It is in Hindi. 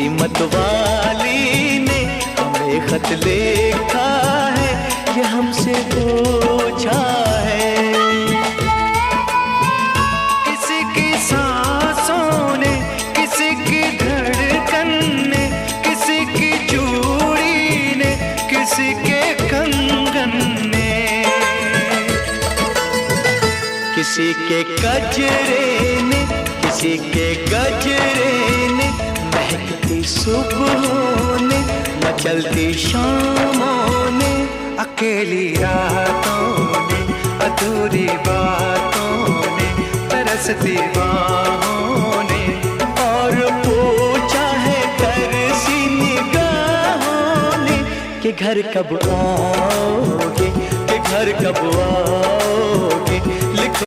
किसी मतवाली ने हमें खत लिखा है, ये हमसे पूछा है। किसी की सांसों ने, किसी की धड़कन ने, किसी की चूड़ी ने, किसी के कंगन ने, किसी के गजरे ने, किसी के गजरे ने, महकती सुबहों ने, मचलती शामों ने, अकेली रातों ने, अधूरी बातों ने, तरसती बाहों ने, और पूछा है तरसी निगाहों ने कि घर कब आओगे, कि घर कब आओगे।